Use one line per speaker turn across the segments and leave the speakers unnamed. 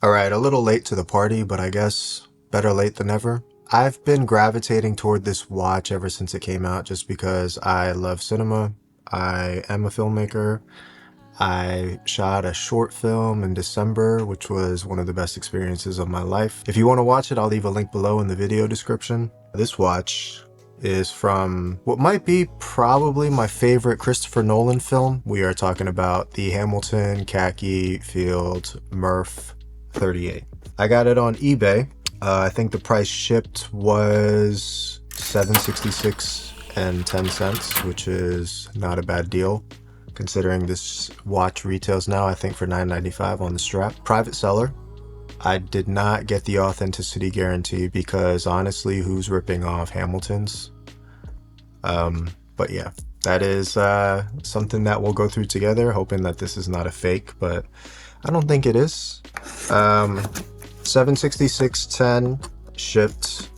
Alright, a little late to the party, but I guess better late than never. I've been gravitating toward this watch ever since it came out just because I love cinema. I am a filmmaker. I shot a short film in December, which was one of the best experiences of my life. If you want to watch it, I'll leave a link below in the video description. This watch is from what might be probably my favorite Christopher Nolan film. We are talking about the Hamilton Khaki Field Murph 38. I got it on eBay. I think the price shipped was $766.10, which is not a bad deal considering this watch retails now, I think, for $9.95 on the strap. Private seller. I did not get the authenticity guarantee because honestly, who's ripping off Hamilton's? But yeah, that is something that we'll go through together, hoping that this is not a fake, but I don't think it is. $766.10 shipped,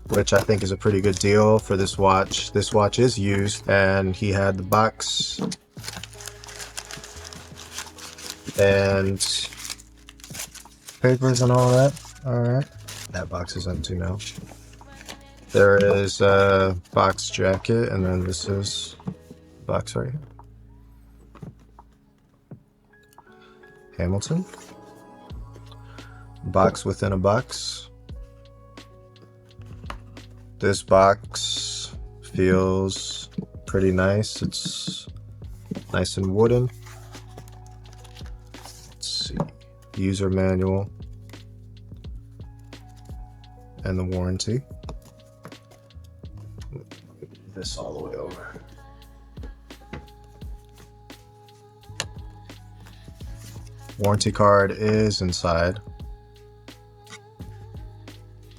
which I think is a pretty good deal for this watch. This watch is used, and he had the box and papers and all that. All right, that box is empty now. There is a box jacket, and then this is the box right here. Hamilton. Box within a box. This box feels pretty nice. It's nice and wooden. Let's see. User manual and the warranty. Move this all the way over. Warranty card is inside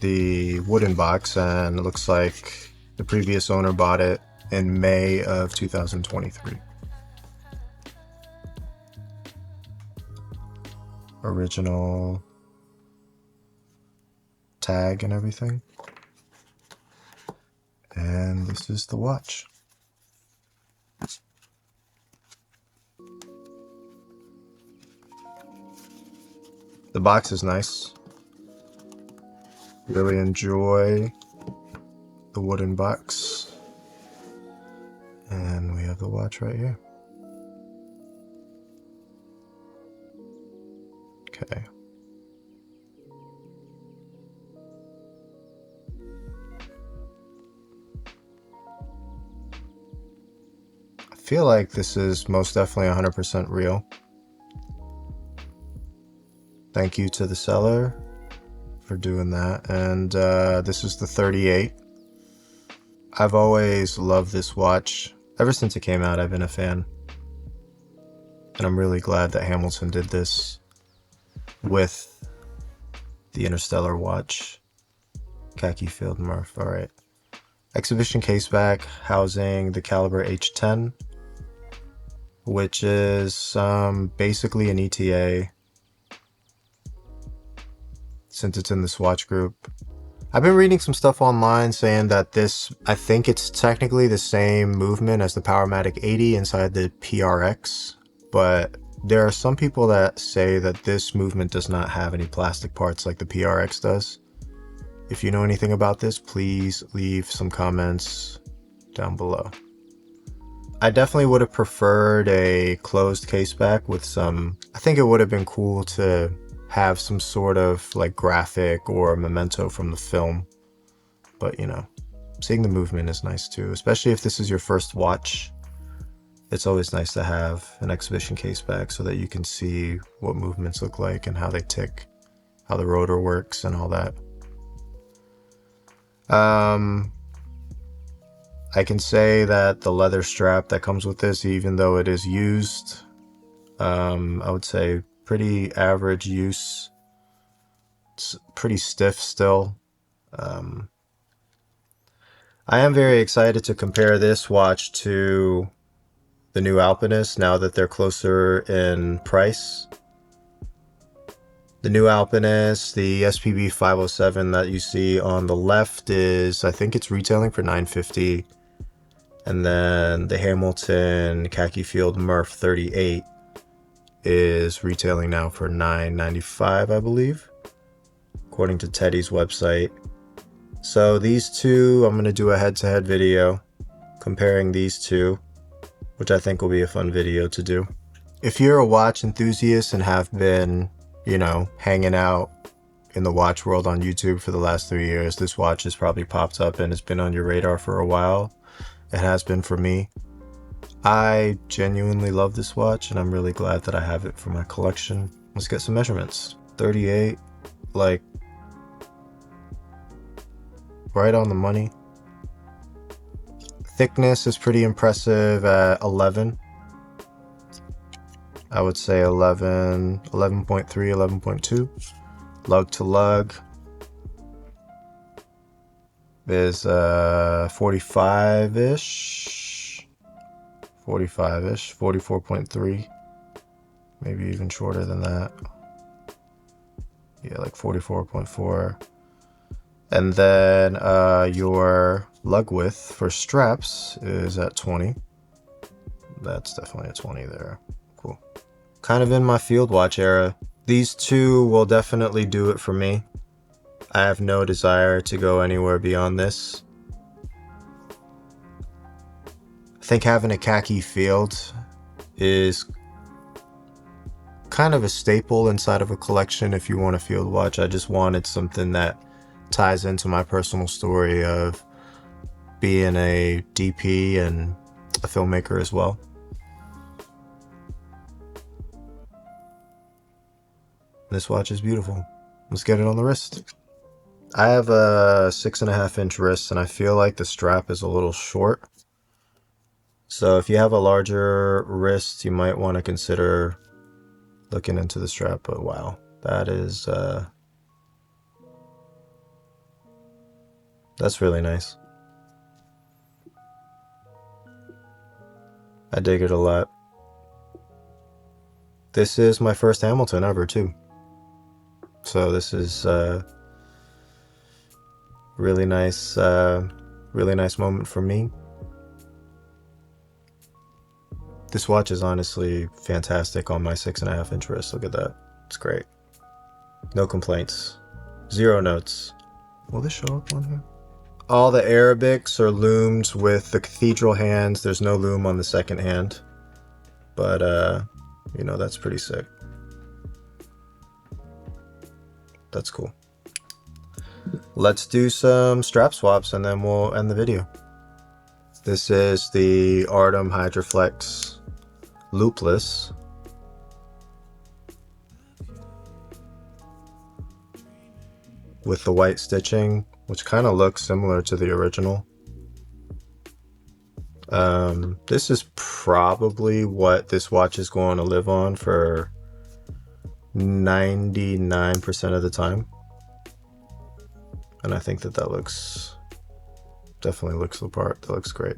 the wooden box, and it looks like the previous owner bought it in May of 2023. Original tag and everything. And this is the watch. The box is nice. Really enjoy the wooden box. And we have the watch right here. Okay. I feel like this is most definitely 100% real. Thank you to the seller for doing that. And this is the 38. I've always loved this watch. Ever since it came out, I've been a fan. And I'm really glad that Hamilton did this with the Interstellar watch. Khaki Field Murph. All right. Exhibition case back housing the caliber H10, which is basically an ETA. Since it's in the Swatch group. I've been reading some stuff online saying that this, I think it's technically the same movement as the Powermatic 80 inside the PRX, but there are some people that say that this movement does not have any plastic parts like the PRX does. If you know anything about this, please leave some comments down below. I definitely would have preferred a closed case back with some, I think it would have been cool to have some sort of like graphic or memento from the film, but you know, seeing the movement is nice too, especially if this is your first watch. It's always nice to have an exhibition case back so that you can see what movements look like and how they tick, how the rotor works and all that. I can say that the leather strap that comes with this, even though it is used, I would say pretty average use. It's pretty stiff still. I am very excited to compare this watch to the new Alpinist now that they're closer in price. The new Alpinist, the SPB 507 that you see on the left is, I think it's retailing for $950. And then the Hamilton Khaki Field Murph 38 is retailing now for $9.95, I believe, according to Teddy's website. So these two, I'm going to do a head-to-head video comparing these two, which I think will be a fun video to do. If you're a watch enthusiast and have been, you know, hanging out in the watch world on YouTube for the last 3 years, this watch has probably popped up and it's been on your radar for a while. It has been for me. I genuinely love this watch and I'm really glad that I have it for my collection. Let's get some measurements. 38, like right on the money. Thickness is pretty impressive at 11. I would say 11, 11.3, 11.2. Lug to lug is 45-ish, 44.3, maybe even shorter than that. Yeah, like 44.4. And then your lug width for straps is at 20. That's definitely a 20 there. Cool. Kind of in my field watch era. These two will definitely do it for me. I have no desire to go anywhere beyond this. I think having a khaki field is kind of a staple inside of a collection if you want a field watch. I just wanted something that ties into my personal story of being a DP and a filmmaker as well. This watch is beautiful. Let's get it on the wrist. I have a 6.5 inch wrist and I feel like the strap is a little short. So if you have a larger wrist, you might want to consider looking into the strap. But wow, that is, that's really nice. I dig it a lot. This is my first Hamilton ever too. So this is really nice moment for me. This watch is honestly fantastic on my 6.5 inch wrist. Look at that. It's great. No complaints. Zero notes. Will this show up on here? All the Arabics are loomed with the cathedral hands. There's no loom on the second hand. But, you know, that's pretty sick. That's cool. Let's do some strap swaps and then we'll end the video. This is the Artem Hydroflex loopless. With the white stitching, which kind of looks similar to the original. This is probably what this watch is going to live on for 99% of the time. And I think that that looks, definitely looks the part. That looks great.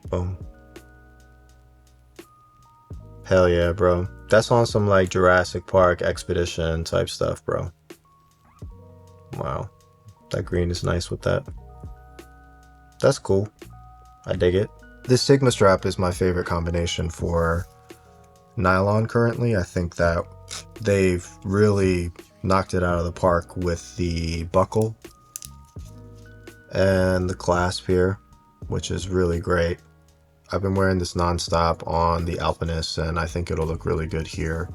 Boom. Hell yeah, bro. That's on some like Jurassic Park expedition type stuff, bro. Wow. That green is nice with that. That's cool. I dig it. This Sigma strap is my favorite combination for nylon currently. I think that they've really knocked it out of the park with the buckle and the clasp here, which is really great. I've been wearing this nonstop on the Alpinist and I think it'll look really good here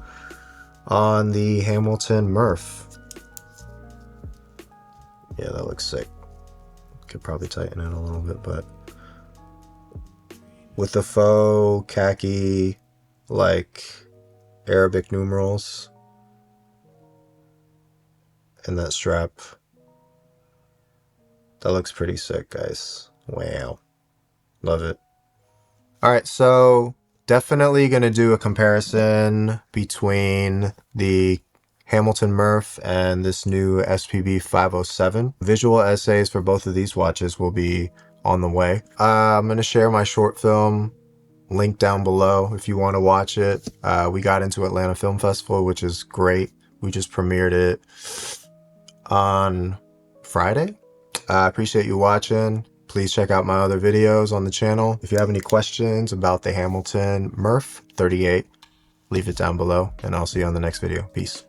on the Hamilton Murph. Yeah, that looks sick. Could probably tighten it a little bit, but with the faux khaki like Arabic numerals and that strap, that looks pretty sick, guys. Wow, love it. All right, so definitely gonna do a comparison between the Hamilton Murph and this new SPB 507. Visual essays for both of these watches will be on the way. I'm gonna share my short film link down below if you want to watch it. We got into Atlanta Film Festival, which is great. We just premiered it on Friday. I appreciate you watching. Please check out my other videos on the channel. If you have any questions about the Hamilton Murph 38, leave it down below, and I'll see you on the next video. Peace.